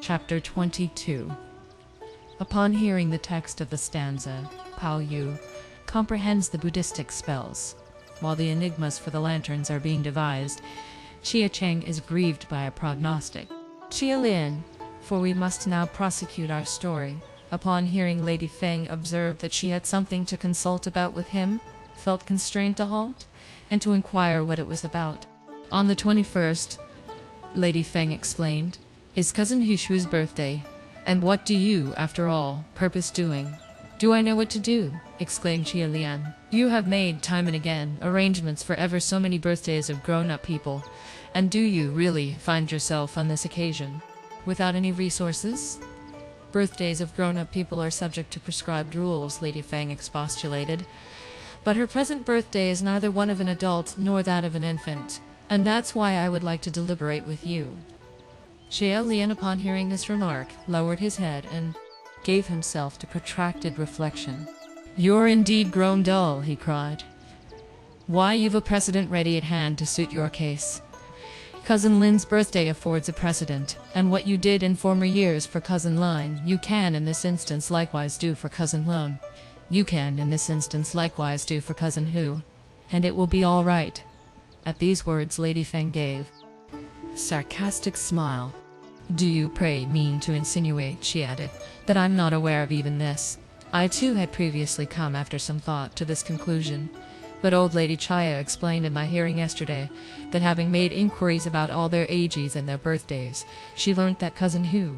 Chapter 22. Upon hearing the text of the stanza, Pao-yu comprehends the Buddhistic spells. While the enigmas for the lanterns are being devised, Chia Cheng is grieved by a prognostic. Chia Lin, for we must now prosecute our story, upon hearing Lady Feng observe that she had something to consult about with him, felt constrained to halt, and to inquire what it was about. On the 21st, Lady Feng explained, is Cousin Hishu's birthday, and what do you, after all, purpose doing? Do I know what to do? Exclaimed Chia Lian. You have made, time and again, arrangements for ever so many birthdays of grown-up people, and do you really find yourself on this occasion without any resources? Birthdays of grown-up people are subject to prescribed rules, Lady Feng expostulated, but her present birthday is neither one of an adult nor that of an infant, and that's why I would like to deliberate with you. Chia Lian, upon hearing this remark, lowered his head and gave himself to protracted reflection. You're indeed grown dull, he cried. Why, you've a precedent ready at hand to suit your case. Cousin Lin's birthday affords a precedent, and what you did in former years for Cousin Lin, you can in this instance likewise do for Cousin Lung. You can in this instance likewise do for Cousin Hu, and it will be all right. At these words Lady Feng gave a sarcastic smile. Do you, pray, mean to insinuate, she added, that I'm not aware of even this? I too had previously come after some thought to this conclusion, but old Lady Chia explained in my hearing yesterday that having made inquiries about all their ages and their birthdays, she learnt that Cousin Hu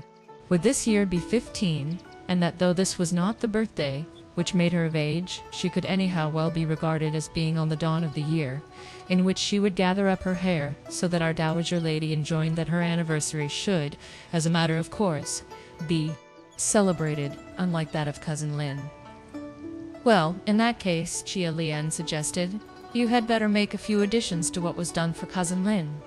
would this year be 15, and that though this was not the birthday which made her of age, she could anyhow well be regarded as being on the dawn of the year, in which she would gather up her hair, so that our Dowager lady enjoined that her anniversary should, as a matter of course, be celebrated, unlike that of Cousin Lin. Well, in that case, Chia Lian suggested, you had better make a few additions to what was done for Cousin Lin.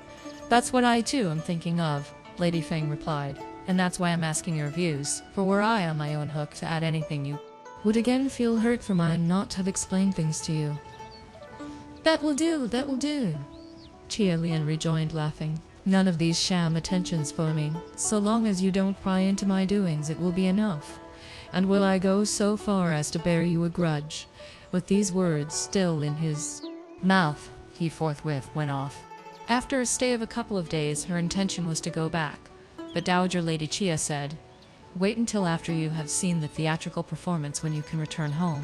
That's what I too am thinking of, Lady Feng replied, and that's why I'm asking your views, for were I on my own hook to add anything you would again feel hurt for mine not to have explained things to you. That will do, that will do, Chia Lian rejoined, laughing. None of these sham attentions for me. So long as you don't pry into my doings, it will be enough. And will I go so far as to bear you a grudge? With these words still in his mouth, he forthwith went off. After a stay of a couple of days, her intention was to go back, but Dowager Lady Chia said, wait until after you have seen the theatrical performance when you can return home.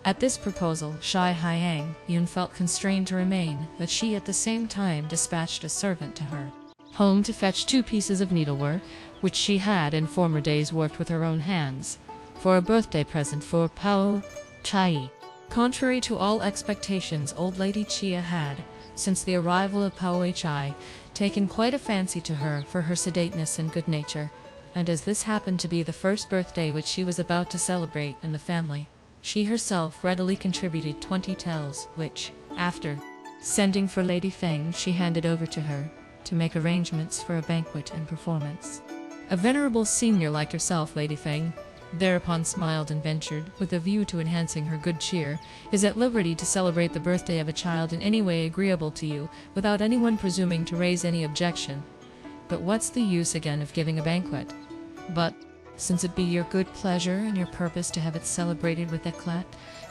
At this proposal, Hsiang-yun felt constrained to remain, but she at the same time dispatched a servant to her home to fetch 2 pieces of needlework, which she had in former days worked with her own hands, for a birthday present for Pao-ch'ai. Contrary to all expectations, old Lady Chia had, since the arrival of Pao-ch'ai, taken quite a fancy to her for her sedateness and good nature, and as this happened to be the first birthday which she was about to celebrate in the family, she herself readily contributed 20 taels, which, after sending for Lady Feng, she handed over to her, to make arrangements for a banquet and performance. A venerable senior like herself, Lady Feng thereupon smiled and ventured, with a view to enhancing her good cheer, is at liberty to celebrate the birthday of a child in any way agreeable to you, without anyone presuming to raise any objection. But what's the use again of giving a banquet? But since it be your good pleasure and your purpose to have it celebrated with éclat,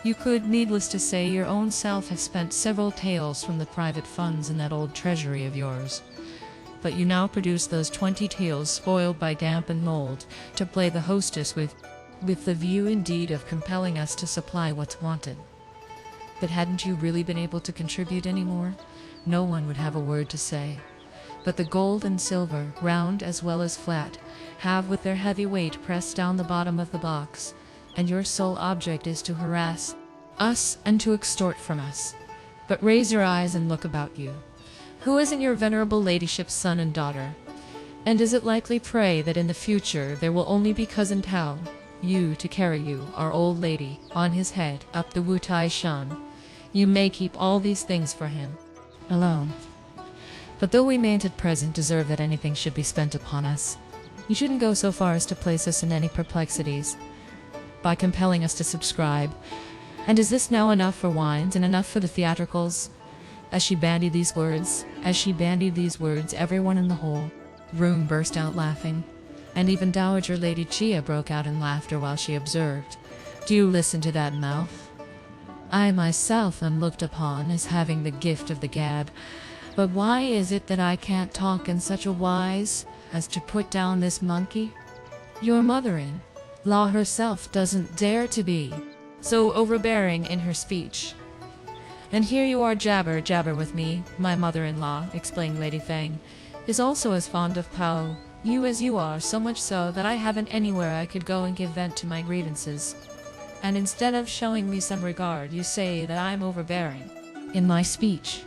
you could, needless to say, your own self have spent several taels from the private funds in that old treasury of yours. But you now produce those 20 taels spoiled by damp and mold, to play the hostess with the view indeed of compelling us to supply what's wanted. But hadn't you really been able to contribute any more, no one would have a word to say. But the gold and silver, round as well as flat, have with their heavy weight pressed down the bottom of the box, and your sole object is to harass us and to extort from us. But raise your eyes and look about you. Who isn't your venerable ladyship's son and daughter? And is it likely, pray, that in the future there will only be Cousin Pao-yu to carry you, our old lady, on his head, up the Wu-tai Shan? You may keep all these things for him alone. But though we mayn't at present deserve that anything should be spent upon us, you shouldn't go so far as to place us in any perplexities by compelling us to subscribe. And is this now enough for wines and enough for the theatricals? As she bandied these words, everyone in the whole room burst out laughing. And even Dowager Lady Chia broke out in laughter while she observed, "Do you listen to that mouth? I myself am looked upon as having the gift of the gab, but why is it that I can't talk in such a wise as to put down this monkey? Your mother-in-law herself doesn't dare to be so overbearing in her speech. And here you are jabber with me. My mother-in-law," explained Lady Feng, "is also as fond of Pao-yu as you are, so much so that I haven't anywhere I could go and give vent to my grievances. And instead of showing me some regard, you say that I'm overbearing in my speech."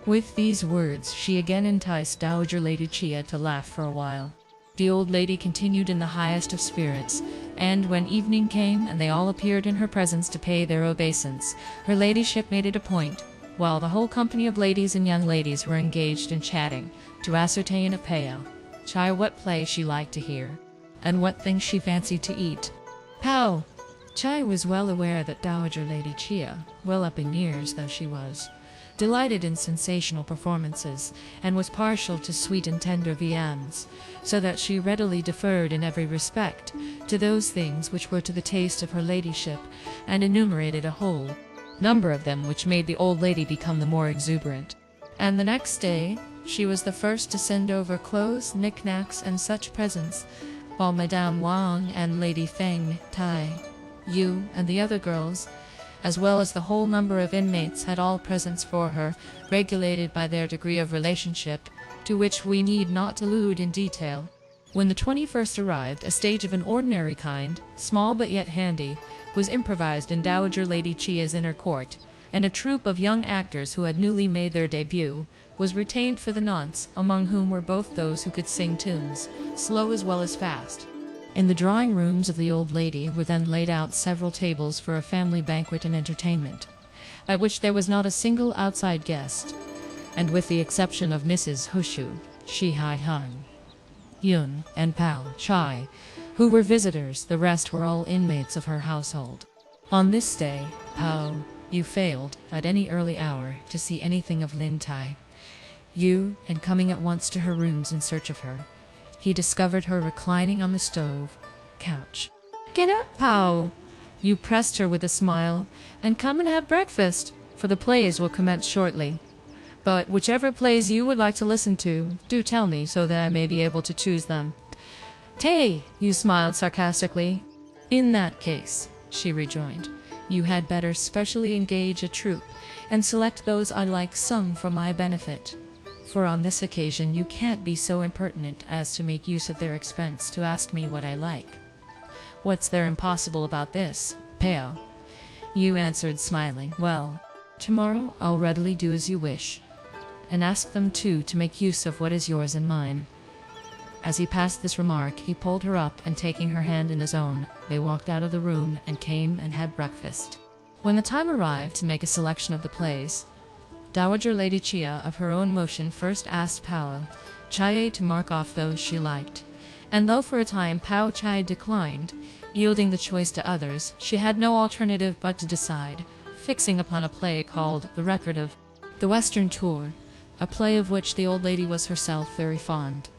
With these words, she again enticed Dowager Lady Chia to laugh for a while. The old lady continued in the highest of spirits, and when evening came and they all appeared in her presence to pay their obeisance, her ladyship made it a point, while the whole company of ladies and young ladies were engaged in chatting, to ascertain of Pao-ch'ai what play she liked to hear, and what things she fancied to eat. Pao-ch'ai was well aware that Dowager Lady Chia, well up in years though she was, delighted in sensational performances, and was partial to sweet and tender viands, so that she readily deferred in every respect to those things which were to the taste of her ladyship, and enumerated a whole number of them, which made the old lady become the more exuberant. And the next day she was the first to send over clothes, knickknacks, and such presents, while Madame Wang and Lady Feng, Tai-yu, and the other girls, as well as the whole number of inmates, had all presents for her, regulated by their degree of relationship, to which we need not allude in detail. When the 21st arrived, a stage of an ordinary kind, small but yet handy, was improvised in Dowager Lady Chia's inner court, and a troupe of young actors who had newly made their debut was retained for the nonce, among whom were both those who could sing tunes, slow as well as fast. In the drawing rooms of the old lady were then laid out several tables for a family banquet and entertainment, at which there was not a single outside guest, and with the exception of Mrs. Hushu, Hsiang-yun, and Pao-ch'ai, who were visitors, the rest were all inmates of her household. On this day, Pao-yu failed, at any early hour, to see anything of Lin Tai-yu, and coming at once to her rooms in search of her, he discovered her reclining on the stove couch. "Get up, Pao-yu," pressed her with a smile, "and come and have breakfast, for the plays will commence shortly. But whichever plays you would like to listen to, do tell me, so that I may be able to choose them." Tai-yu smiled sarcastically. "In that case," she rejoined, "you had better specially engage a troupe, and select those I like sung for my benefit. For on this occasion you can't be so impertinent as to make use of their expense to ask me what I like." "What's there impossible about this, Pao-yu?" answered, smiling. "Well, tomorrow I'll readily do as you wish, and ask them too to make use of what is yours and mine." As he passed this remark, he pulled her up, and taking her hand in his own, they walked out of the room and came and had breakfast. When the time arrived to make a selection of the plays, Dowager Lady Chia of her own motion first asked Pao-ch'ai to mark off those she liked, and though for a time Pao-ch'ai declined, yielding the choice to others, she had no alternative but to decide, fixing upon a play called The Record of the Western Tour, a play of which the old lady was herself very fond.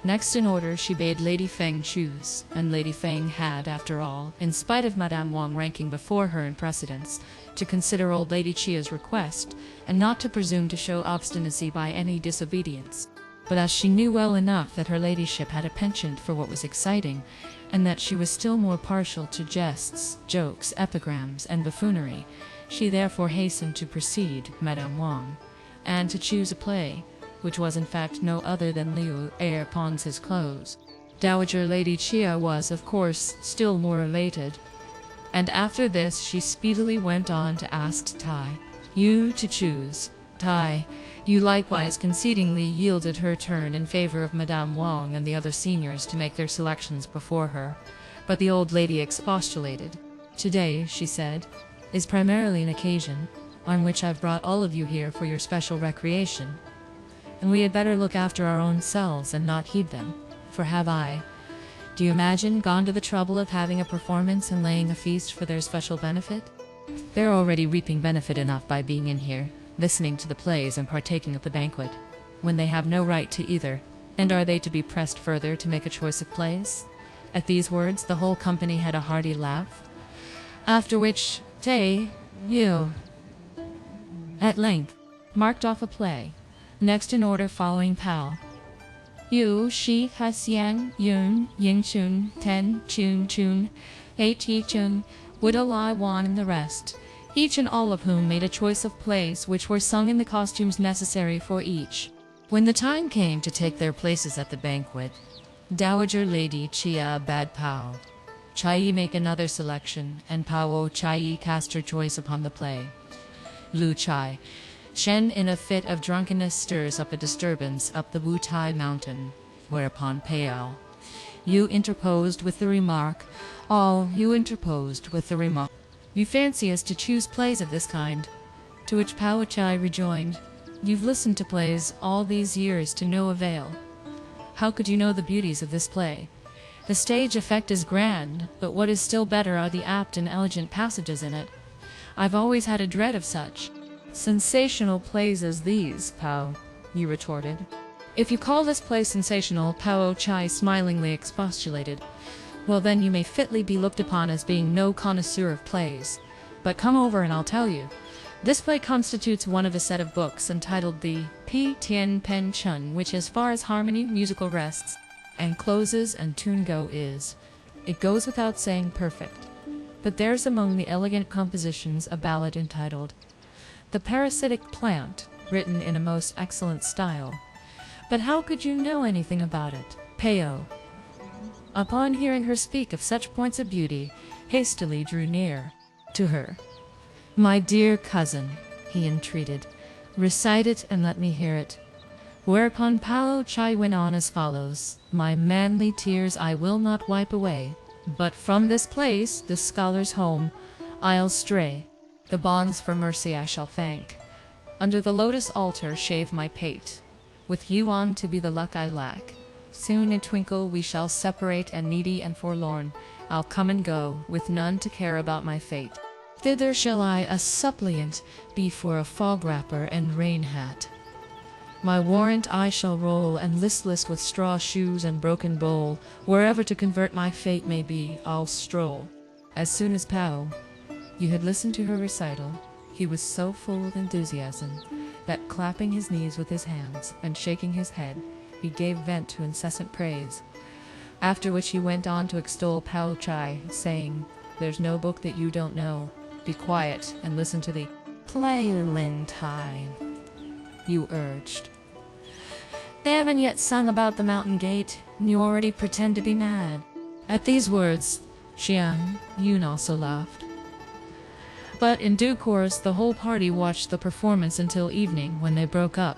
Next in order she bade Lady Feng choose, and Lady Feng had, after all, in spite of Madame Wang ranking before her in precedence, to consider old Lady Chia's request, and not to presume to show obstinacy by any disobedience. But as she knew well enough that her ladyship had a penchant for what was exciting, and that she was still more partial to jests, jokes, epigrams, and buffoonery, she therefore hastened to precede Madame Wang, and to choose a play, which was in fact no other than Liu Air pawns his clothes. Dowager Lady Chia was, of course, still more elated, and after this she speedily went on to ask Tai-yu to choose. Tai-yu likewise concedingly yielded her turn in favor of Madame Wang and the other seniors to make their selections before her, but the old lady expostulated. "Today," she said, "is primarily an occasion on which I've brought all of you here for your special recreation, and we had better look after our own selves and not heed them, for have I, do you imagine, gone to the trouble of having a performance and laying a feast for their special benefit? They're already reaping benefit enough by being in here, listening to the plays and partaking of the banquet, when they have no right to either. And are they to be pressed further to make a choice of plays? At these words, the whole company had a hearty laugh, after which Tai-yu at length marked off a play, next in order following Pao-yu, Shih, Hsiang-yun, Yingchun, Chun, Chun, Wang, and the rest, each and all of whom made a choice of plays which were sung in the costumes necessary for each. When the time came to take their places at the banquet, Dowager Lady Chia bade Pao-ch'ai make another selection, and Pao-ch'ai cast her choice upon the play. Lu-ch'ai, Shen in a fit of drunkenness stirs up a disturbance up the Wu-tai mountain, whereupon Pao-yu interposed with the remark, "You fancy us to choose plays of this kind?" To which Pao-ch'ai rejoined, "You've listened to plays all these years to no avail. How could you know the beauties of this play? The stage effect is grand, but what is still better are the apt and elegant passages in it. I've always had a dread of such sensational plays as these, Pao-yu retorted. If you call this play sensational, Pao-ch'ai smilingly expostulated, well then you may fitly be looked upon as being no connoisseur of plays. But come over and I'll tell you. This play constitutes one of a set of books entitled the Pi Tian Pen Chun, which as far as harmony, musical rests, and closes and tune go is, it goes without saying, perfect. But there's among the elegant compositions a ballad entitled The Parasitic Plant, written in a most excellent style. But how could you know anything about it? Pao, upon hearing her speak of such points of beauty, hastily drew near to her. "My dear cousin," he entreated, "recite it and let me hear it." Whereupon Pao-ch'ai went on as follows, "My manly tears I will not wipe away, but from this place, this scholar's home, I'll stray. The bonds for mercy I shall thank. Under the lotus altar shave my pate. With you on to be the luck I lack. Soon in twinkle we shall separate, and needy and forlorn, I'll come and go, with none to care about my fate. Thither shall I a suppliant be for a fog wrapper and rain hat. My warrant I shall roll, and listless with straw shoes and broken bowl, wherever to convert my fate may be, I'll stroll." As soon as Pao-yu had listened to her recital, he was so full of enthusiasm that, clapping his knees with his hands and shaking his head, he gave vent to incessant praise. After which he went on to extol Pao-ch'ai, saying, "There's no book that you don't know. Be quiet and listen to the play in time," you urged. "They haven't yet sung about the mountain gate, and you already pretend to be mad." At these words, Hsiang-yun also laughed. But in due course the whole party watched the performance until evening, when they broke up.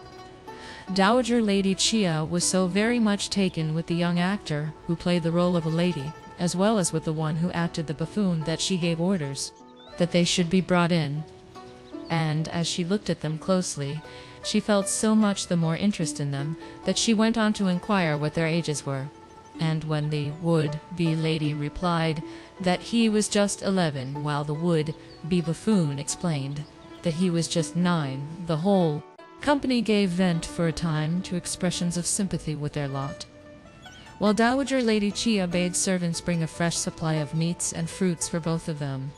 Dowager Lady Chia was so very much taken with the young actor who played the role of a lady, as well as with the one who acted the buffoon, that she gave orders that they should be brought in, and as she looked at them closely, she felt so much the more interest in them that she went on to inquire what their ages were, and when the would-be lady replied that he was just 11, while the would-be buffoon explained that he was just 9, the whole company gave vent for a time to expressions of sympathy with their lot, while Dowager Lady Chia bade servants bring a fresh supply of meats and fruits for both of them,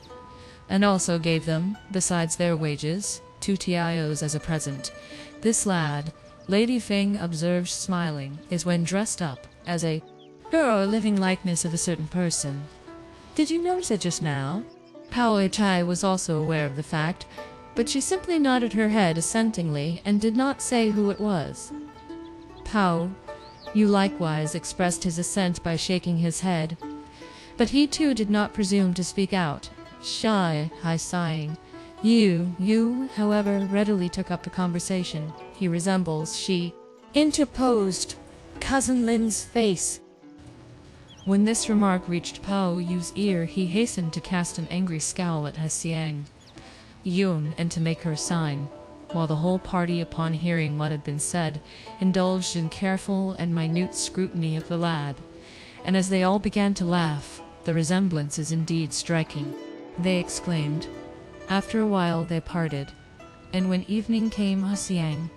and also gave them, besides their wages, 2 Tai-yus as a present. "This lad," Lady Feng observed smiling, "is when dressed up as a girl or living likeness of a certain person. Did you notice it just now?" Pao-ch'ai was also aware of the fact, but she simply nodded her head assentingly and did not say who it was. Pao-yu likewise expressed his assent by shaking his head, but he too did not presume to speak out. Shy, sighing. You, however, readily took up the conversation. "He resembles," she interposed, "Cousin Lin's face." When this remark reached Pao-yu's ear, he hastened to cast an angry scowl at Hsiang-yun and to make her a sign, while the whole party, upon hearing what had been said, indulged in careful and minute scrutiny of the lad, and as they all began to laugh, "The resemblance is indeed striking," they exclaimed. After a while they parted, and when evening came, Hsiang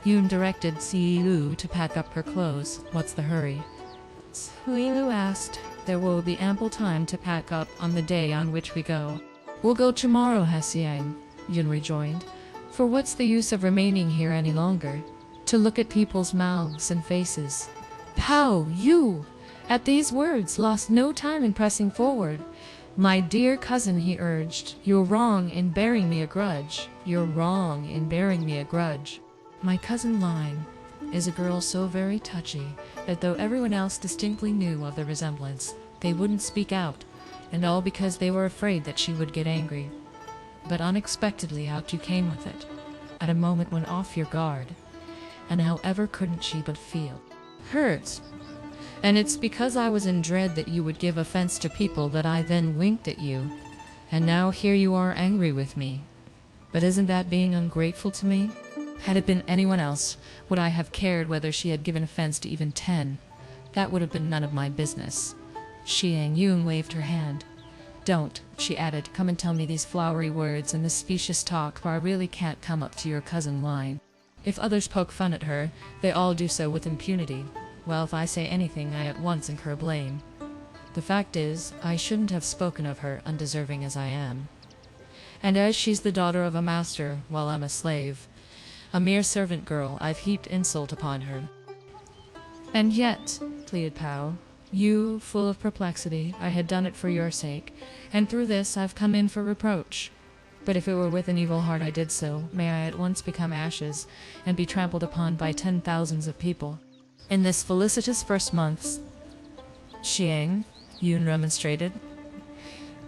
Yun directed Hsiang-yun to pack up her clothes. What's the hurry? Hsiang-yun asked. There will be ample time to pack up on the day on which we go. We'll go tomorrow, Hsiang-yun rejoined. For what's the use of remaining here any longer? To look at people's mouths and faces. Pao-yu, at these words, lost no time in pressing forward. My dear cousin, he urged, you're wrong in bearing me a grudge. You're wrong in bearing me a grudge. My cousin Line is a girl so very touchy that though everyone else distinctly knew of the resemblance, they wouldn't speak out, and all because they were afraid that she would get angry. But unexpectedly out you came with it, at a moment when off your guard, and however couldn't she but feel hurt? And it's because I was in dread that you would give offense to people that I then winked at you, and now here you are angry with me. But isn't that being ungrateful to me? Had it been anyone else, would I have cared whether she had given offense to even 10? That would have been none of my business. Hsiang-yun waved her hand. Don't, she added, come and tell me these flowery words and this specious talk, for I really can't come up to your cousin Line. If others poke fun at her, they all do so with impunity. Well, if I say anything, I at once incur blame. The fact is, I shouldn't have spoken of her, undeserving as I am. And as she's the daughter of a master, while I'm a slave, a mere servant girl, I've heaped insult upon her. And yet, pleaded Pao, you, full of perplexity, I had done it for your sake, and through this I've come in for reproach. But if it were with an evil heart I did so, may I at once become ashes, and be trampled upon by 10,000s of people. In this felicitous first months, Hsiang-yun remonstrated,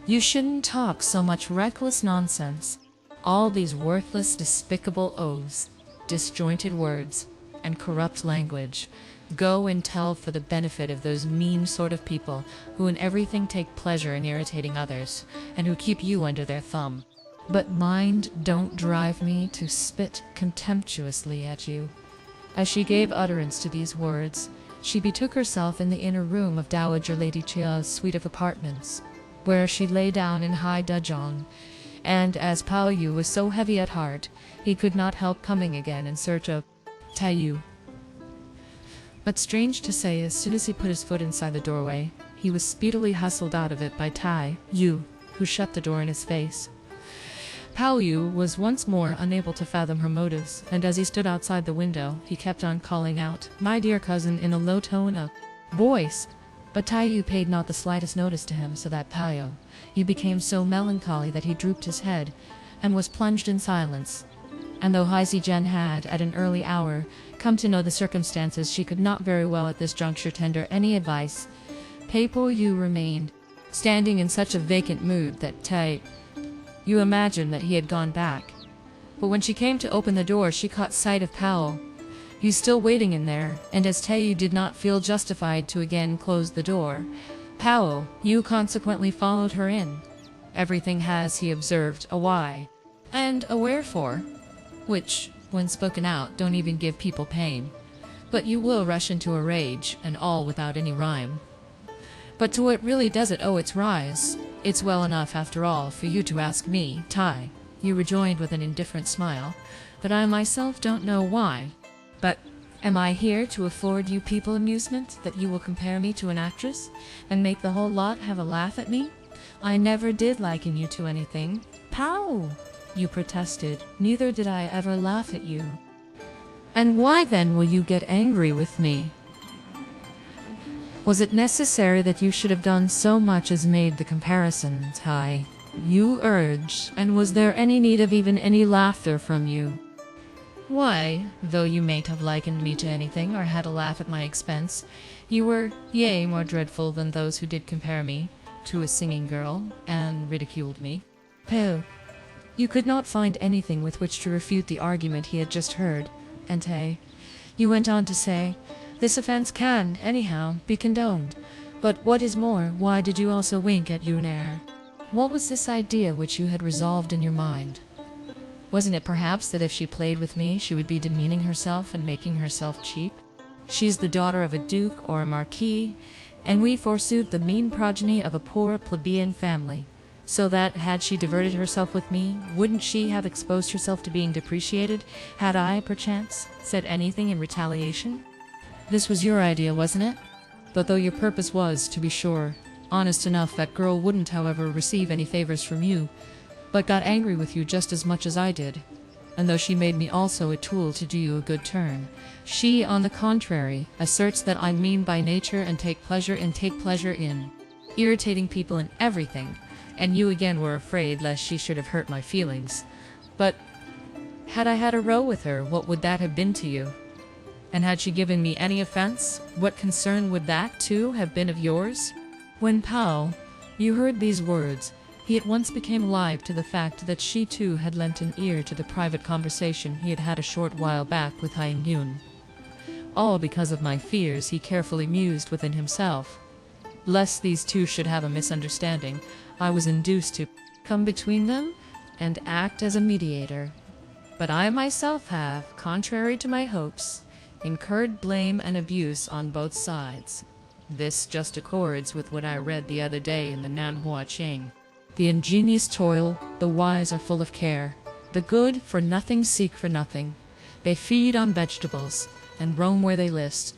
you shouldn't talk so much reckless nonsense. All these worthless, despicable oaths, disjointed words, and corrupt language. Go and tell for the benefit of those mean sort of people who in everything take pleasure in irritating others, and who keep you under their thumb. But mind, don't drive me to spit contemptuously at you. As she gave utterance to these words, she betook herself in the inner room of Dowager Lady Chia's suite of apartments, where she lay down in high dudgeon, and as Pao-yu was so heavy at heart, he could not help coming again in search of Tai-yu. But strange to say, as soon as he put his foot inside the doorway, he was speedily hustled out of it by Tai-yu, who shut the door in his face. Pao-yu was once more unable to fathom her motives, and as he stood outside the window, he kept on calling out, my dear cousin, in a low tone of voice. But Tai-yu paid not the slightest notice to him, so that Pao-yu became so melancholy that he drooped his head, and was plunged in silence. And though Hsiang-yun had, at an early hour, come to know the circumstances, she could not very well at this juncture tender any advice. Pao-yu remained, standing in such a vacant mood that Tai-yu imagined that he had gone back. But when she came to open the door, she caught sight of Pao-yu still waiting in there, and as Tai-yu did not feel justified to again close the door, Pao-yu consequently followed her in. Everything has, he observed, a why and a wherefore, which, when spoken out, don't even give people pain. But you will rush into a rage, and all without any rhyme. But to what really does it owe its rise? It's well enough, after all, for you to ask me, Tai-yu rejoined with an indifferent smile, but I myself don't know why. But am I here to afford you people amusement, that you will compare me to an actress, and make the whole lot have a laugh at me? I never did liken you to anything. Pao-yu protested, neither did I ever laugh at you. And why then will you get angry with me? Was it necessary that you should have done so much as made the comparison, Tai-yu urged, and was there any need of even any laughter from you? Why, though you mayn't have likened me to anything, or had a laugh at my expense, you were, yea, more dreadful than those who did compare me to a singing girl, and ridiculed me. You could not find anything with which to refute the argument he had just heard, and Tai-yu went on to say, this offense can, anyhow, be condoned. But what is more, why did you also wink at Yun? What was this idea which you had resolved in your mind? Wasn't it perhaps that if she played with me, she would be demeaning herself and making herself cheap? She's the daughter of a duke or a marquis, and we forsooth the mean progeny of a poor plebeian family. so that, had she diverted herself with me, wouldn't she have exposed herself to being depreciated, had I, perchance, said anything in retaliation? This was your idea, wasn't it? But though your purpose was, to be sure, honest enough, that girl wouldn't, however, receive any favors from you, but got angry with you just as much as I did. And though she made me also a tool to do you a good turn, she, on the contrary, asserts that I mean by nature and take pleasure in irritating people in everything, and you again were afraid lest she should have hurt my feelings. But had I had a row with her, what would that have been to you? And had she given me any offense, what concern would that, too, have been of yours? When Pao-yu heard these words, he at once became alive to the fact that she too had lent an ear to the private conversation he had had a short while back with Hsiang-yun. All because of my fears, he carefully mused within himself. Lest these two should have a misunderstanding, I was induced to come between them and act as a mediator. But I myself have, contrary to my hopes, incurred blame and abuse on both sides. This just accords with what I read the other day in the Nanhua Ching. The ingenious toil, the wise are full of care. The good for nothing seek for nothing. They feed on vegetables, and roam where they list.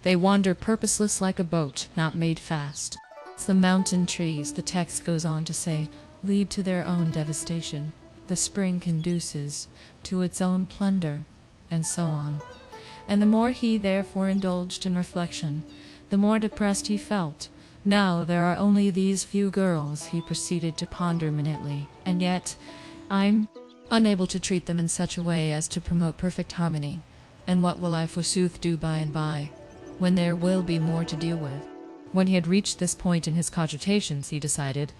They wander purposeless like a boat, not made fast. The mountain trees, the text goes on to say, lead to their own devastation. The spring conduces to its own plunder, and so on. And the more he therefore indulged in reflection, the more depressed he felt. Now there are only these few girls, he proceeded to ponder minutely, and yet I'm unable to treat them in such a way as to promote perfect harmony. And what will I forsooth do by and by, when there will be more to deal with? When he had reached this point in his cogitations, he decided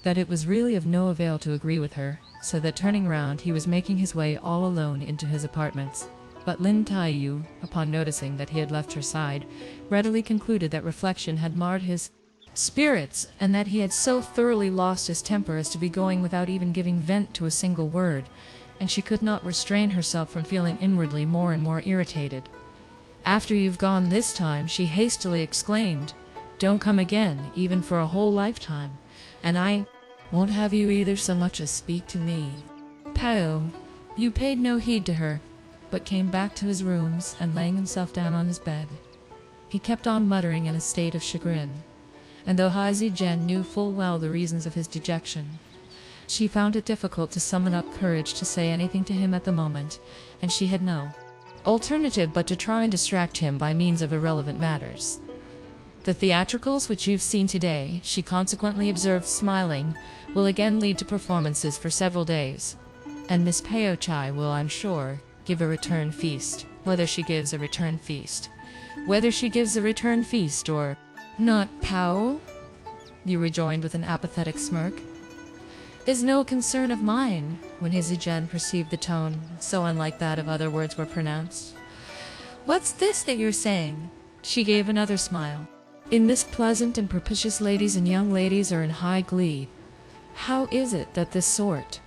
that it was really of no avail to agree with her, so that turning round, he was making his way all alone into his apartments. But Tai-yu, upon noticing that he had left her side, readily concluded that reflection had marred his spirits, and that he had so thoroughly lost his temper as to be going without even giving vent to a single word, and she could not restrain herself from feeling inwardly more and more irritated. After you've gone this time, she hastily exclaimed, don't come again, even for a whole lifetime, and I won't have you either so much as speak to me. Pao-yu paid no heed to her, but came back to his rooms, and laying himself down on his bed, he kept on muttering in a state of chagrin. And though Hsiang-yun knew full well the reasons of his dejection, she found it difficult to summon up courage to say anything to him at the moment, and she had no alternative but to try and distract him by means of irrelevant matters. The theatricals which you've seen today, she consequently observed smiling, will again lead to performances for several days, and Miss Pao-ch'ai will, I'm sure, give a return feast. Whether she gives a return feast or not, Pao, you rejoined with an apathetic smirk, is no concern of mine. When Hsiang-yun perceived the tone, so unlike that of other words were pronounced. What's this that you're saying? She gave another smile. In this pleasant and propitious ladies and young ladies are in high glee. How is it that this sort?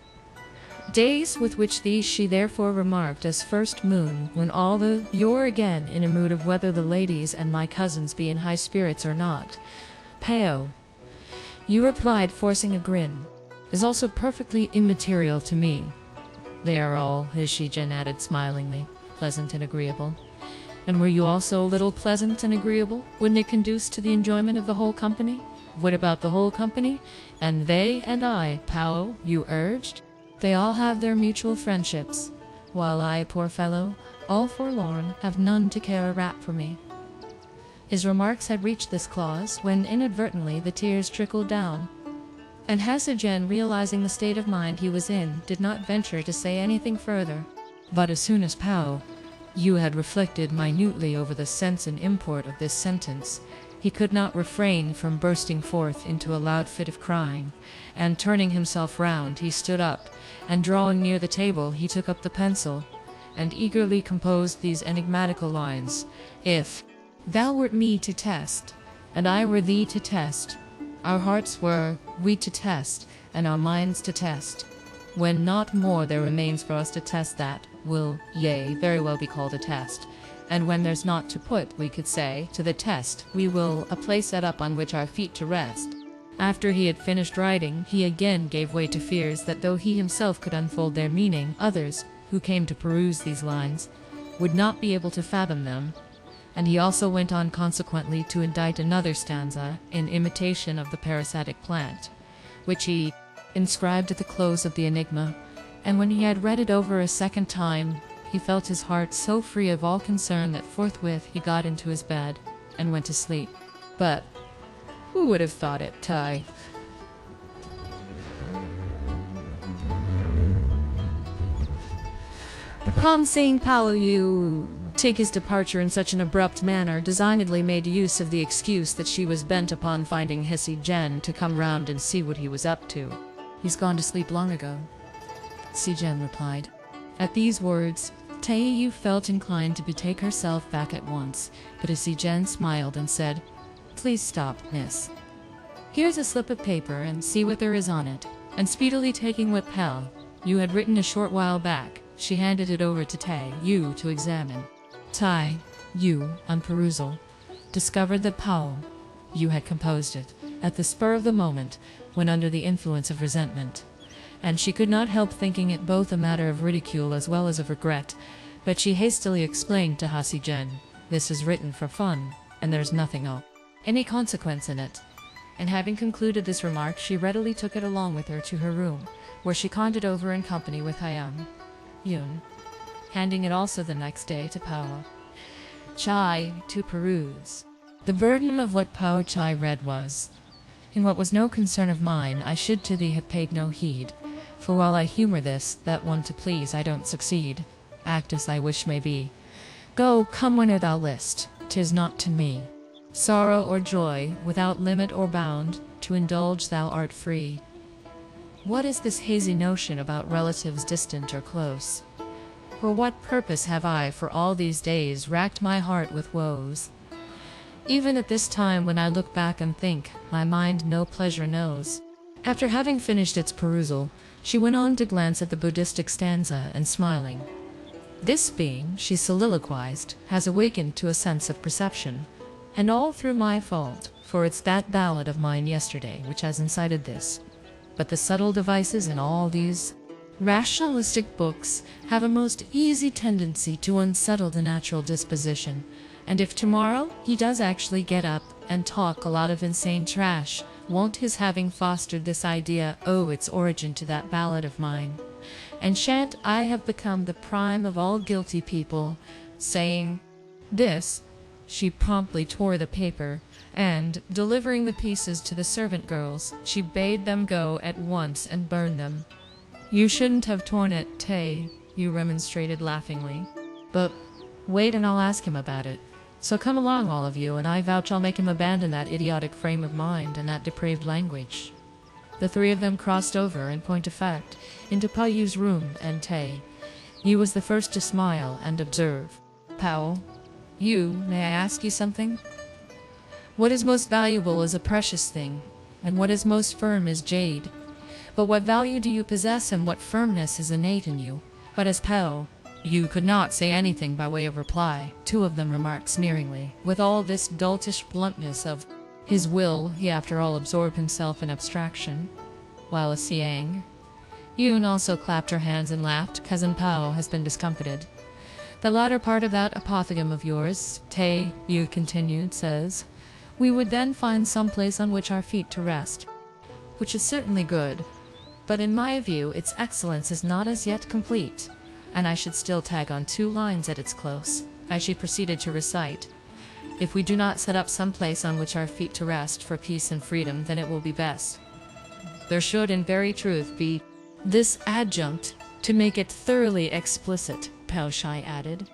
Days with which these she therefore remarked as first moon, when all you're again in a mood of whether the ladies and my cousins be in high spirits or not. Pao, you replied, forcing a grin, is also perfectly immaterial to me. They are all, Hsiang-yun added smilingly, pleasant and agreeable. And were you also a little pleasant and agreeable? Wouldn't it conduce to the enjoyment of the whole company? What about the whole company? And they and I, Pao, you urged? They all have their mutual friendships, while I, poor fellow, all forlorn, have none to care a rap for me. His remarks had reached this clause, when inadvertently the tears trickled down, and Hsiang-yun, realizing the state of mind he was in, did not venture to say anything further. But as soon as Pao-yu had reflected minutely over the sense and import of this sentence, he could not refrain from bursting forth into a loud fit of crying, and turning himself round, he stood up, and drawing near the table, he took up the pencil, and eagerly composed these enigmatical lines. If thou wert me to test, and I were thee to test, our hearts were we to test, and our minds to test. When not more there remains for us to test, that will, yea, very well be called a test. And when there's naught to put, we could say, to the test, we will a place set up on which our feet to rest. After he had finished writing, he again gave way to fears that though he himself could unfold their meaning, others, who came to peruse these lines, would not be able to fathom them. And he also went on consequently to indite another stanza in imitation of the parasitic plant, which he inscribed at the close of the enigma, and when he had read it over a second time, he felt his heart so free of all concern that forthwith he got into his bed and went to sleep. But who would have thought it, Tai? Upon seeing Pao-yu take his departure in such an abrupt manner, designedly made use of the excuse that she was bent upon finding Hsiang-yun to come round and see what he was up to. "He's gone to sleep long ago," Hsiang-yun replied. At these words, Tai-yu felt inclined to betake herself back at once, but Hsiang-yun smiled and said, "Please stop, miss. Here's a slip of paper, and see what there is on it." And speedily taking what Pao-yu had written a short while back, she handed it over to Tai-yu to examine. Tai-yu, on perusal, discovered that Pao-yu had composed it at the spur of the moment, when under the influence of resentment, and she could not help thinking it both a matter of ridicule as well as of regret, but she hastily explained to Hsiang-yun, "This is written for fun, and there's nothing of any consequence in it." And having concluded this remark, she readily took it along with her to her room, where she conned it over in company with Hsiang-yun, handing it also the next day to Pao-ch'ai to peruse. The burden of what Pao-ch'ai read was, "In what was no concern of mine, I should to thee have paid no heed. For while I humour this, that one to please, I don't succeed. Act as thy wish may be. Go, come whene'er thou list, 'tis not to me. Sorrow or joy, without limit or bound, to indulge thou art free." What is this hazy notion about relatives distant or close? For what purpose have I for all these days racked my heart with woes? Even at this time when I look back and think, my mind no pleasure knows. After having finished its perusal, she went on to glance at the Buddhistic stanza, and smiling, "This being," she soliloquized, "has awakened to a sense of perception, and all through my fault, for it's that ballad of mine yesterday which has incited this. But the subtle devices in all these rationalistic books have a most easy tendency to unsettle the natural disposition, and if tomorrow he does actually get up and talk a lot of insane trash, won't his having fostered this idea owe its origin to that ballad of mine? And shan't I have become the prime of all guilty people?" Saying this, she promptly tore the paper, and, delivering the pieces to the servant girls, she bade them go at once and burn them. "You shouldn't have torn it, Tai-yu remonstrated laughingly. "But wait and I'll ask him about it. So come along, all of you, and I vouch I'll make him abandon that idiotic frame of mind and that depraved language." The three of them crossed over, in point of fact, into Pao-yu's room, and Tai-yu was the first to smile and observe, "Pao-yu, may I ask you something? What is most valuable is a precious thing, and what is most firm is jade. But what value do you possess, and what firmness is innate in you?" But as Pao-yu could not say anything by way of reply, two of them remarked sneeringly, "With all this doltish bluntness of his will, he after all absorbed himself in abstraction," while Hsiang-yun also clapped her hands and laughed. "Cousin Pao has been discomfited. The latter part of that apothegm of yours," Tai-yu continued, "says, we would then find some place on which our feet to rest, which is certainly good, but in my view its excellence is not as yet complete, and I should still tag on 2 lines at its close," as she proceeded to recite, "If we do not set up some place on which our feet to rest for peace and freedom, then it will be best. There should in very truth be this adjunct to make it thoroughly explicit," Pao-ch'ai added.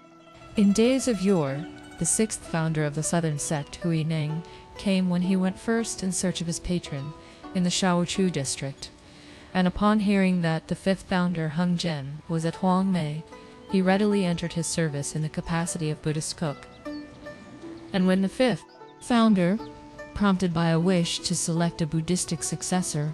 "In days of yore, the 6th founder of the southern sect, Ning, came when he went first in search of his patron in the Shaochu district, and upon hearing that the 5th founder, Hung Jen, was at Huangmei, he readily entered his service in the capacity of Buddhist cook. And when the 5th founder, prompted by a wish to select a Buddhistic successor,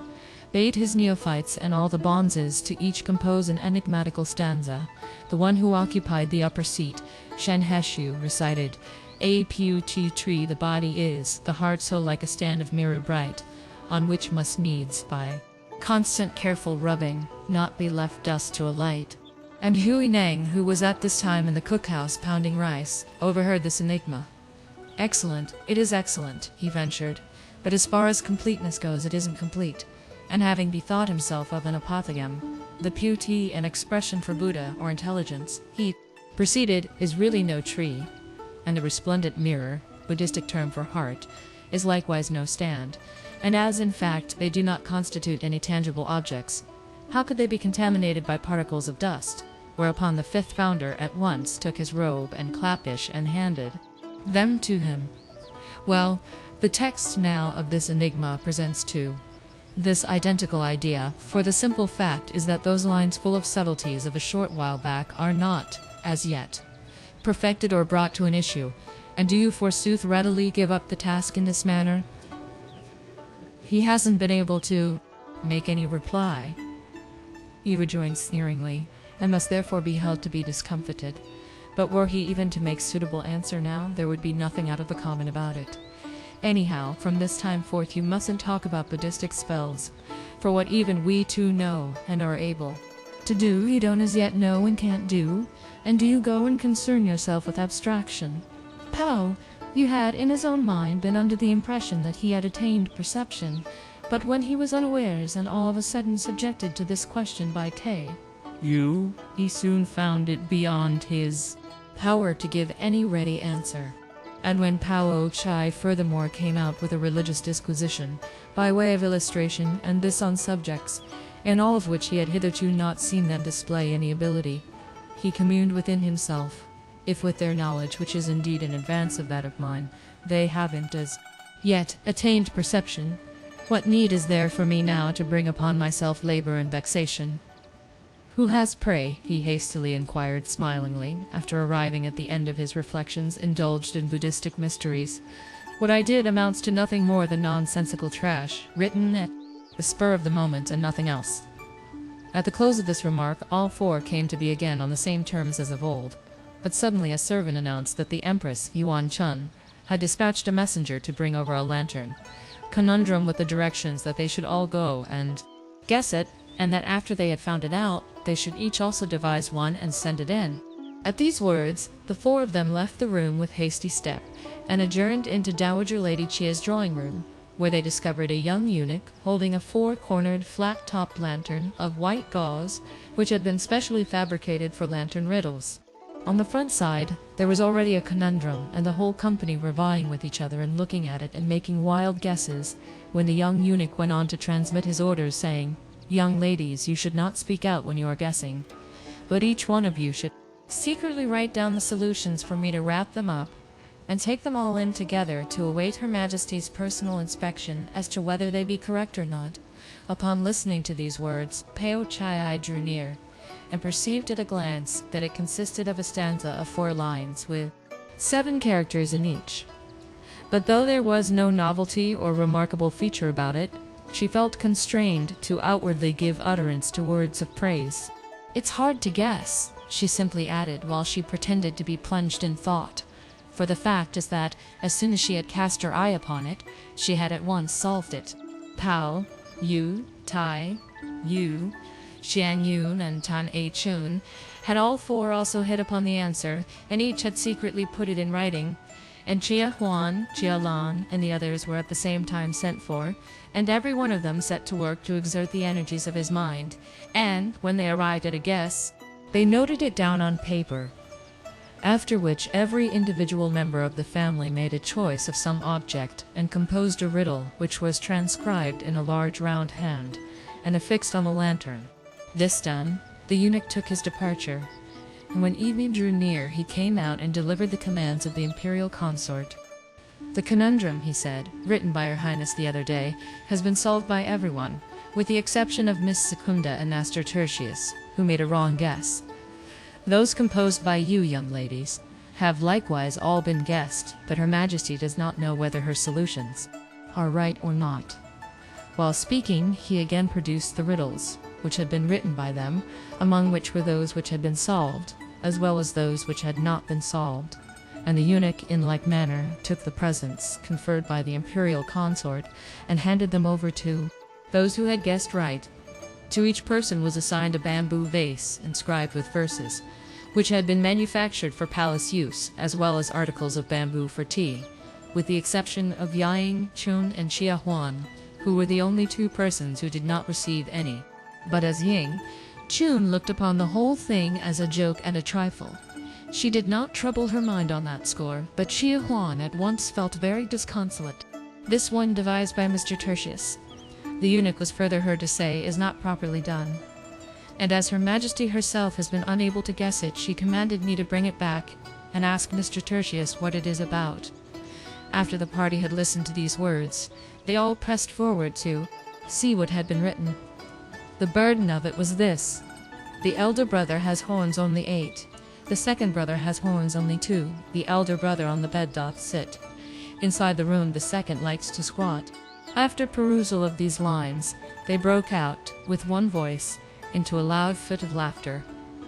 bade his neophytes and all the bonzes to each compose an enigmatical stanza, the one who occupied the upper seat, Shen Heshu, recited, "A Pu Chi Tree, the body is, the heart so like a stand of mirror bright. on which must needs, by constant careful rubbing, not be left dust to alight. And Nang, who was at this time in the cookhouse pounding rice, overheard this enigma. "Excellent, it is excellent," he ventured, "but as far as completeness goes, it isn't complete." And having bethought himself of an apothegm, the puti and expression for Buddha or intelligence, he proceeded, is really no tree, and the resplendent mirror, Buddhistic term for heart, is likewise no stand, and as in fact they do not constitute any tangible objects, how could they be contaminated by particles of dust? Whereupon the fifth founder at once took his robe and clappish and handed them to him. Well, the text now of this enigma presents to this identical idea, for the simple fact is that those lines full of subtleties of a short while back are not, as yet, perfected or brought to an issue. And do you forsooth readily give up the task in this manner? He hasn't been able to make any reply, he rejoined sneeringly, and must therefore be held to be discomfited. But were he even to make suitable answer now, there would be nothing out of the common about it. Anyhow, from this time forth you mustn't talk about Buddhistic spells, for what even we two know and are able to do, you don't as yet know and can't do, and do you go and concern yourself with abstraction. Pao-yu had in his own mind been under the impression that he had attained perception, but when he was unawares and all of a sudden subjected to this question by Tai-yu, he soon found it beyond his power to give any ready answer. And when Pao-ch'ai furthermore came out with a religious disquisition, by way of illustration, and this on subjects, in all of which he had hitherto not seen them display any ability, he communed within himself, if with their knowledge, which is indeed in advance of that of mine, they haven't as yet attained perception, what need is there for me now to bring upon myself labor and vexation? Who has, pray, he hastily inquired smilingly, after arriving at the end of his reflections, indulged in Buddhistic mysteries? What I did amounts to nothing more than nonsensical trash, written at the spur of the moment and nothing else. At the close of this remark, all four came to be again on the same terms as of old, but suddenly a servant announced that the Empress, Chun, had dispatched a messenger to bring over a lantern, conundrum with the directions that they should all go and guess it, and that after they had found it out, they should each also devise one and send it in. At these words, the four of them left the room with hasty step, and adjourned into Dowager Lady Chia's drawing room, where they discovered a young eunuch holding a four-cornered, flat-topped lantern of white gauze, which had been specially fabricated for lantern riddles. On the front side, there was already a conundrum, and the whole company were vying with each other and looking at it and making wild guesses, when the young eunuch went on to transmit his orders, saying, "Young ladies, you should not speak out when you are guessing, but each one of you should secretly write down the solutions for me to wrap them up, and take them all in together to await Her Majesty's personal inspection as to whether they be correct or not." Upon listening to these words, Pao-ch'ai drew near, and perceived at a glance that it consisted of a stanza of 4 lines, with 7 characters in each. But though there was no novelty or remarkable feature about it, she felt constrained to outwardly give utterance to words of praise. "It's hard to guess," she simply added, while she pretended to be plunged in thought, for the fact is that, as soon as she had cast her eye upon it, she had at once solved it. Pao-yu, Tai-yu, Hsiang-yun and Chun had all 4 also hit upon the answer, and each had secretly put it in writing, and Chia, and the others were at the same time sent for, and every one of them set to work to exert the energies of his mind, and, when they arrived at a guess, they noted it down on paper, after which every individual member of the family made a choice of some object, and composed a riddle, which was transcribed in a large round hand, and affixed on the lantern. This done, the eunuch took his departure, and when evening drew near, he came out and delivered the commands of the imperial consort. "The conundrum," he said, "written by Her Highness the other day, has been solved by everyone, with the exception of Miss Secunda and Master Tertius, who made a wrong guess. Those composed by you, young ladies, have likewise all been guessed, but Her Majesty does not know whether her solutions are right or not." While speaking, he again produced the riddles, which had been written by them, among which were those which had been solved, as well as those which had not been solved. and the eunuch in like manner took the presents conferred by the imperial consort and handed them over to those who had guessed right. To each person was assigned a bamboo vase inscribed with verses, which had been manufactured for palace use, as well as articles of bamboo for tea, with the exception of Yang, Chun, and Chia, who were the only two persons who did not receive any. But as Ying, Chun looked upon the whole thing as a joke and a trifle. She did not trouble her mind on that score, but Chia at once felt very disconsolate. This one devised by Mr. Tertius, the eunuch was further heard to say, is not properly done. And as Her Majesty herself has been unable to guess it, she commanded me to bring it back and ask Mr. Tertius what it is about. After the party had listened to these words, they all pressed forward to see what had been written. The burden of it was this: the elder brother has horns only 8. The second brother has horns only 2. The elder brother on the bed doth sit. Inside the room the second likes to squat. After perusal of these lines, they broke out, with one voice, into a loud fit of laughter,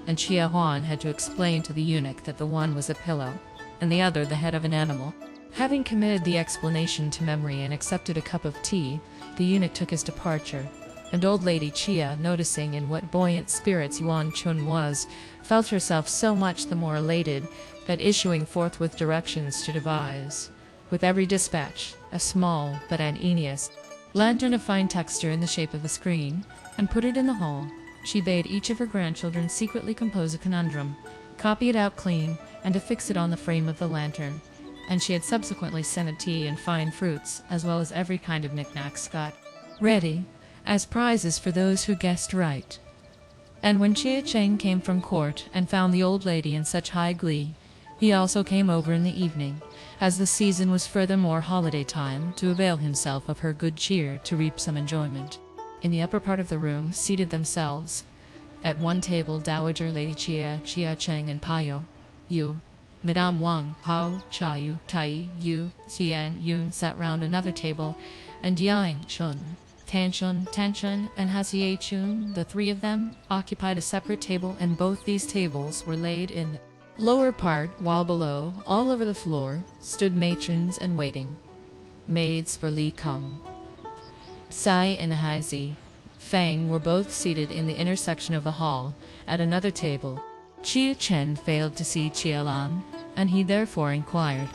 and Chia had to explain to the eunuch that the one was a pillow, and the other the head of an animal. Having committed the explanation to memory and accepted a cup of tea, the eunuch took his departure, and old lady Chia, noticing in what buoyant spirits Yingchun was, felt herself so much the more elated that issuing forth with directions to devise, with every dispatch, a small but ingenious lantern of fine texture in the shape of a screen, and put it in the hall. She bade each of her grandchildren secretly compose a conundrum, copy it out clean, and affix it on the frame of the lantern, and she had subsequently sent a tea and fine fruits, as well as every kind of knickknacks got ready, as prizes for those who guessed right. And when Chia came from court and found the old lady in such high glee, he also came over in the evening, as the season was furthermore holiday time, to avail himself of her good cheer to reap some enjoyment. In the upper part of the room seated themselves, at one table, Dowager Lady Chia, and Pao-yu, Madame Wang, Pao-ch'ai, Tai-yu, Hsiang-yun sat round another table, and Yingchun, Chun, and Hsiang-yun, the three of them, occupied a separate table, and both these tables were laid in the lower part, while below, all over the floor, stood matrons and waiting maids for Li Kung. Tsai and Feng were both seated in the inner section of the hall, at another table. Chia failed to see Chia, and he therefore inquired,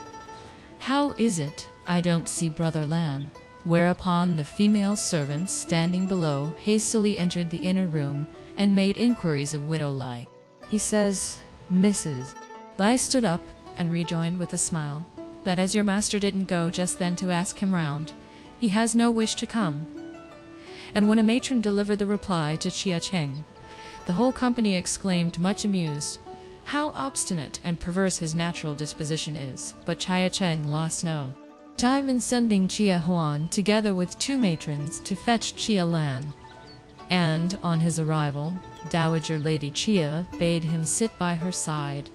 "How is it I don't see Brother Lan?" Whereupon the female servants standing below hastily entered the inner room and made inquiries of widow Lai. "He says, Mrs. Lai stood up and rejoined with a smile, that as your master didn't go just then to ask him round, he has no wish to come." And when a matron delivered the reply to Chia, the whole company exclaimed, much amused, how obstinate and perverse his natural disposition is. But Chia lost no time in sending Chia together with 2 matrons to fetch Chia Lan, and on his arrival, Dowager Lady Chia bade him sit by her side,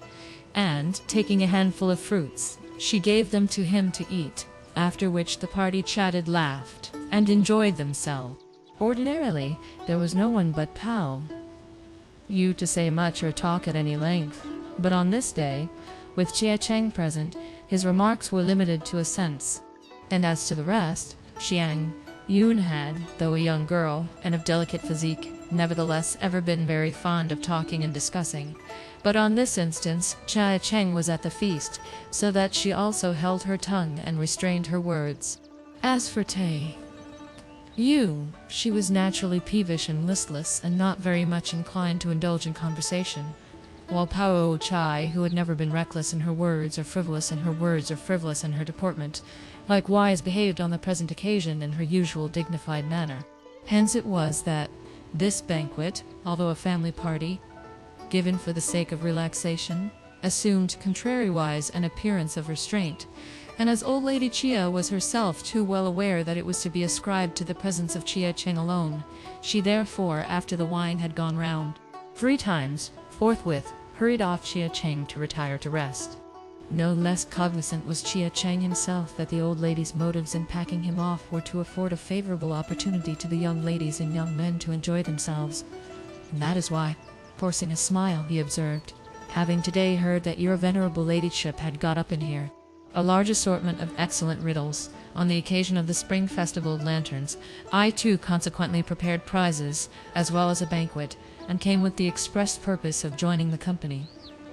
and, taking a handful of fruits, she gave them to him to eat, after which the party chatted, laughed, and enjoyed themselves. Ordinarily, there was no one but Pao-yu to say much or talk at any length, but on this day, with Chia present, his remarks were limited to a sense, and as to the rest, Hsiang-yun had, though a young girl, and of delicate physique, nevertheless ever been very fond of talking and discussing. But on this instance, Chia was at the feast, so that she also held her tongue and restrained her words. As for Tai-yu, she was naturally peevish and listless, and not very much inclined to indulge in conversation, while Pao-ch'ai, who had never been reckless in her words or frivolous in her deportment, likewise behaved on the present occasion in her usual dignified manner. Hence it was that this banquet, although a family party, given for the sake of relaxation, assumed contrariwise an appearance of restraint, and as old lady Chia was herself too well aware that it was to be ascribed to the presence of Chia alone, she therefore, after the wine had gone round 3 times, forthwith hurried off Chia to retire to rest. No less cognizant was Chia himself that the old lady's motives in packing him off were to afford a favorable opportunity to the young ladies and young men to enjoy themselves, and that is why, forcing a smile, he observed, having today heard that your venerable ladyship had got up in here a large assortment of excellent riddles on the occasion of the spring festival of lanterns. I too consequently prepared prizes as well as a banquet, and came with the express purpose of joining the company.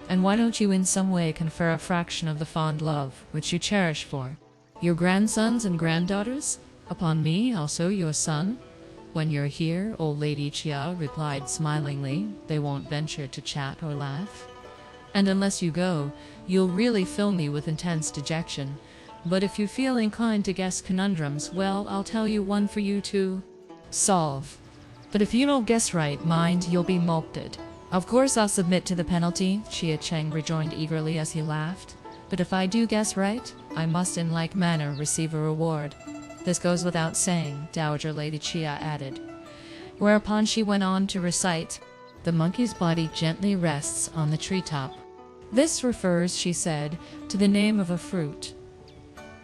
And why don't you in some way confer a fraction of the fond love which you cherish for your grandsons and granddaughters upon me, also your son? When you're here, old Lady Chia replied smilingly, they won't venture to chat or laugh. And unless you go, you'll really fill me with intense dejection. But if you feel inclined to guess conundrums, well, I'll tell you one for you to solve. But if you don't guess right, mind, you'll be mulcted. Of course I'll submit to the penalty, Chia Cheng rejoined eagerly as he laughed. But if I do guess right, I must in like manner receive a reward. This goes without saying, Dowager Lady Chia added. Whereupon she went on to recite, the monkey's body gently rests on the treetop. This refers, she said, to the name of a fruit.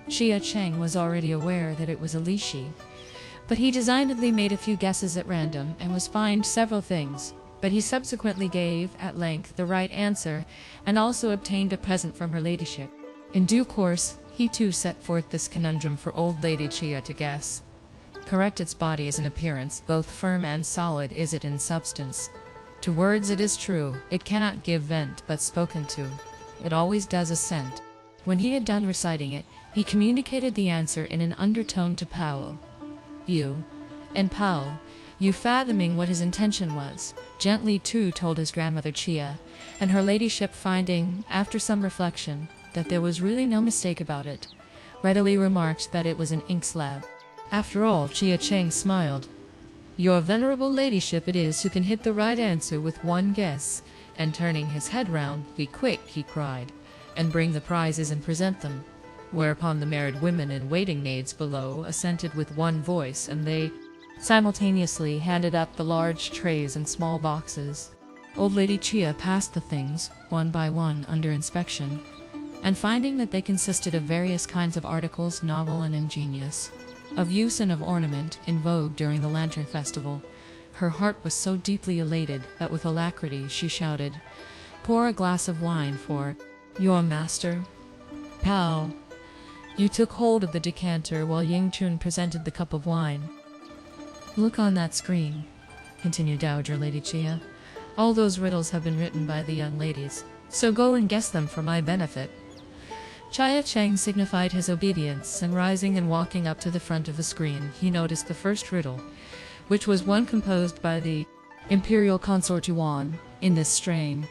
Chia Cheng was already aware that it was a lychee, but he designedly made a few guesses at random and was fined several things. But he subsequently gave, at length, the right answer, and also obtained a present from her ladyship. In due course, he too set forth this conundrum for old Lady Chia to guess. Correct its body is in appearance, both firm and solid is it in substance. To words it is true, it cannot give vent, but spoken to, it always does assent. When he had done reciting it, he communicated the answer in an undertone to Pao-yu and Pao-yu, fathoming what his intention was, gently too told his grandmother Chia, and her ladyship, finding, after some reflection, that there was really no mistake about it, readily remarked that it was an ink slab. After all, Chia Cheng smiled. Your venerable ladyship it is who can hit the right answer with one guess, and turning his head round, be quick, he cried, and bring the prizes and present them. Whereupon the married women and waiting maids below assented with one voice, and they simultaneously handed up the large trays and small boxes. Old Lady Chia passed the things, one by one, under inspection, and finding that they consisted of various kinds of articles novel and ingenious, of use and of ornament, in vogue during the Lantern Festival, her heart was so deeply elated that with alacrity she shouted, "Pour a glass of wine for your master." Pao Yu took hold of the decanter while Yingchun presented the cup of wine. Look on that screen, continued Dowager Lady Chia. All those riddles have been written by the young ladies, so go and guess them for my benefit. Chia Cheng signified his obedience, and rising and walking up to the front of the screen, he noticed the first riddle, which was one composed by the imperial consort Yuan, in this strain.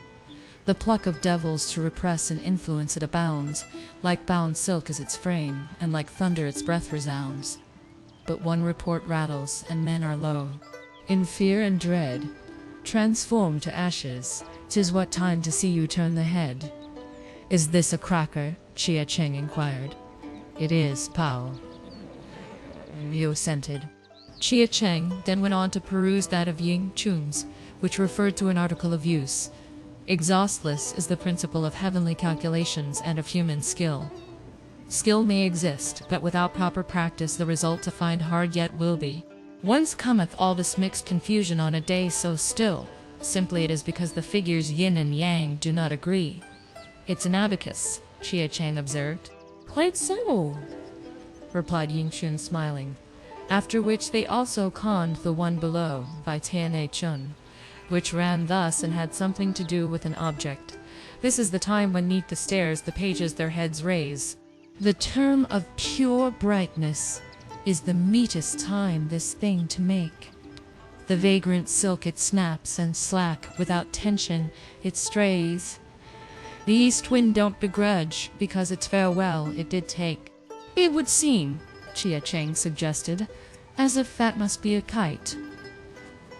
The pluck of devils to repress and influence it abounds, like bound silk is its frame, and like thunder its breath resounds. But one report rattles, and men are low, in fear and dread, transformed to ashes. 'Tis what time to see you turn the head. Is this a cracker? Chia Cheng inquired. It is, Pao. Yu assented. Chia Cheng then went on to peruse that of Yingchun's, which referred to an article of use. Exhaustless is the principle of heavenly calculations and of human skill. Skill may exist, but without proper practice the result to find hard yet will be. Whence cometh all this mixed confusion on a day so still? Simply it is because the figures yin and yang do not agree. It's an abacus, Chia Cheng observed. Quite so, replied Yingchun smiling. After which they also conned the one below, by Chun, which ran thus and had something to do with an object. This is the time when neath the stairs the pages their heads raise. The term of pure brightness is the meetest time this thing to make. The vagrant silk it snaps, and slack, without tension, it strays. The east wind don't begrudge, because its farewell it did take. It would seem, Chia Cheng suggested, as if that must be a kite.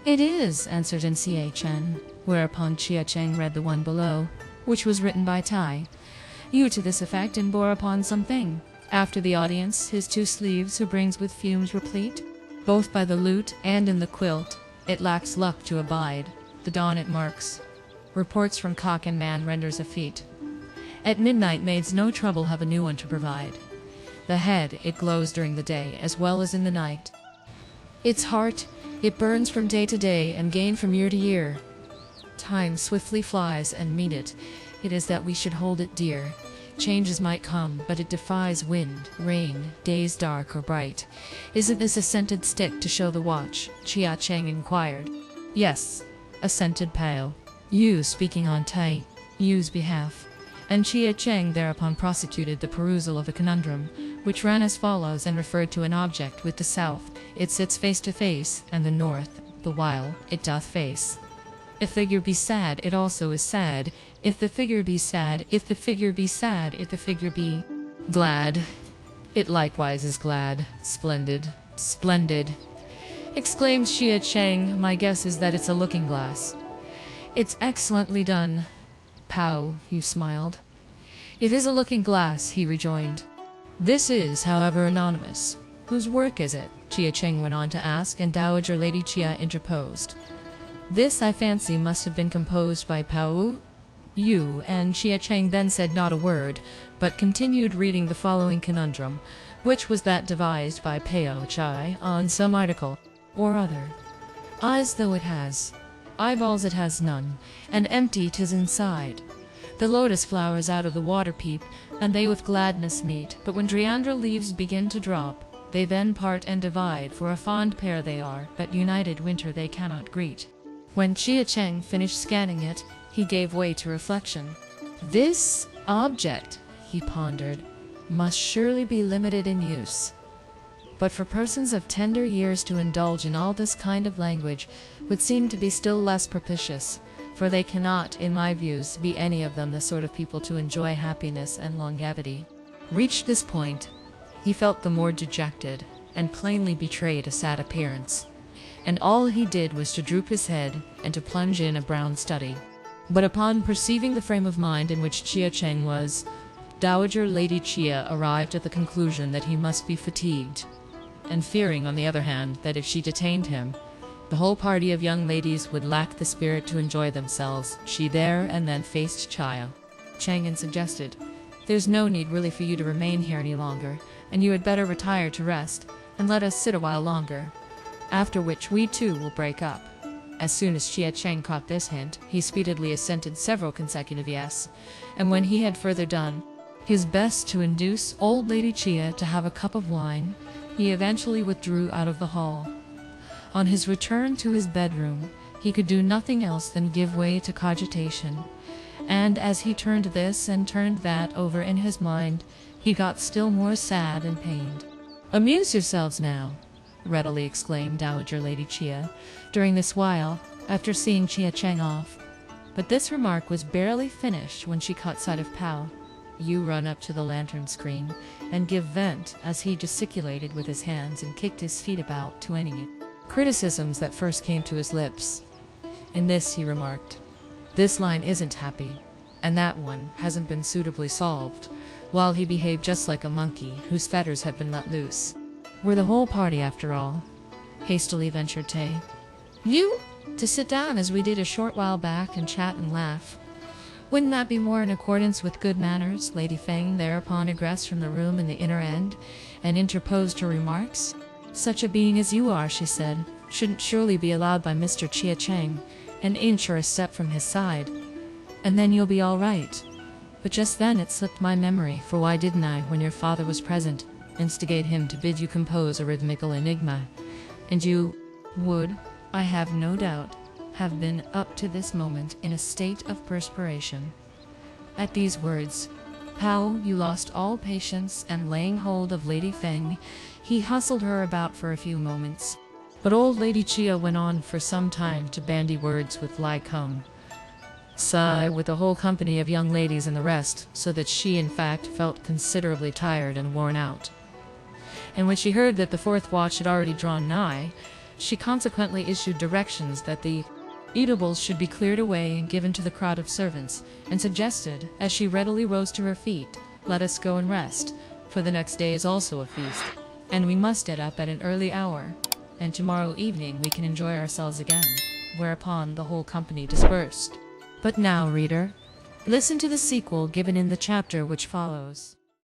It is, answered N.C.A. Chen, whereupon Chia Cheng read the one below, which was written by Tai-yu to this effect, and bore upon something. After the audience, his 2 sleeves who brings with fumes replete, both by the lute and in the quilt, it lacks luck to abide, the dawn it marks. Reports from cock and man renders a feat. At midnight maids no trouble have a new one to provide. The head, it glows during the day, as well as in the night. Its heart, it burns from day to day, and gain from year to year. Time swiftly flies and meet it. It is that we should hold it dear. Changes might come, but it defies wind, rain, days dark or bright. Isn't this a scented stick to show the watch? Chia Cheng inquired. Yes, assented Pao-yu, speaking on Tai-yu's behalf. And Chia Cheng thereupon prosecuted the perusal of a conundrum, which ran as follows and referred to an object with the south, it sits face to face, and the north, the while it doth face. If figure be sad, it also is sad. If the figure be sad, if the figure be sad, if the figure be glad, it likewise is glad. Splendid, splendid, exclaimed Chia Cheng. My guess is that it's a looking glass. It's excellently done. Pao-yu smiled. It is a looking glass, he rejoined. This is, however, anonymous. Whose work is it? Chia Cheng went on to ask, and Dowager Lady Chia interposed. This, I fancy, must have been composed by Pao-yu, and Chia Cheng then said not a word, but continued reading the following conundrum, which was that devised by Pao-ch'ai on some article or other. Eyes though it has, eyeballs it has none, and empty 'tis inside. The lotus flowers out of the water peep, and they with gladness meet, but when Dreandra leaves begin to drop, they then part and divide, for a fond pair they are, but united winter they cannot greet. When Chia Cheng finished scanning it, he gave way to reflection. This object, he pondered, must surely be limited in use. But for persons of tender years to indulge in all this kind of language would seem to be still less propitious, for they cannot, in my views, be any of them the sort of people to enjoy happiness and longevity. Reached this point, he felt the more dejected, and plainly betrayed a sad appearance. And all he did was to droop his head and to plunge in a brown study. But upon perceiving the frame of mind in which Chia Cheng was, Dowager Lady Chia arrived at the conclusion that he must be fatigued, and fearing, on the other hand, that if she detained him, the whole party of young ladies would lack the spirit to enjoy themselves, she there and then faced Chia Cheng and suggested, There's no need really for you to remain here any longer, and you had better retire to rest, and let us sit a while longer. After which we too will break up. As soon as Chia Cheng caught this hint, he speedily assented several consecutive yes, and when he had further done his best to induce old Lady Chia to have a cup of wine, he eventually withdrew out of the hall. On his return to his bedroom, he could do nothing else than give way to cogitation, and as he turned this and turned that over in his mind, he got still more sad and pained. Amuse yourselves now, readily exclaimed Dowager Lady Chia, during this while, after seeing Chia Cheng off. But this remark was barely finished when she caught sight of Pao-yu run up to the lantern screen, and give vent, as he gesticulated with his hands and kicked his feet about, to any criticisms that first came to his lips. In this, he remarked, This line isn't happy, and that one hasn't been suitably solved, while he behaved just like a monkey whose fetters had been let loose. We're the whole party, after all, hastily ventured Tai-yu, to sit down as we did a short while back and chat and laugh. Wouldn't that be more in accordance with good manners? Lady Feng thereupon egressed from the room in the inner end, and interposed her remarks. Such a being as you are, she said, shouldn't surely be allowed by Mr. Chia Cheng an inch or a step from his side, and then you'll be all right. But just then it slipped my memory, for why didn't I, when your father was present, instigate him to bid you compose a rhythmical enigma? And you would, I have no doubt, have been up to this moment in a state of perspiration. At these words, Pao-yu lost all patience, and laying hold of Lady Feng, he hustled her about for a few moments. But old Lady Chia went on for some time to bandy words with Lai Kung, sigh with the whole company of young ladies and the rest, so that she in fact felt considerably tired and worn out. And when she heard that the fourth watch had already drawn nigh, she consequently issued directions that the eatables should be cleared away and given to the crowd of servants, and suggested, as she readily rose to her feet, Let us go and rest, for the next day is also a feast, and we must get up at an early hour, and tomorrow evening we can enjoy ourselves again, whereupon the whole company dispersed. But now, reader, listen to the sequel given in the chapter which follows.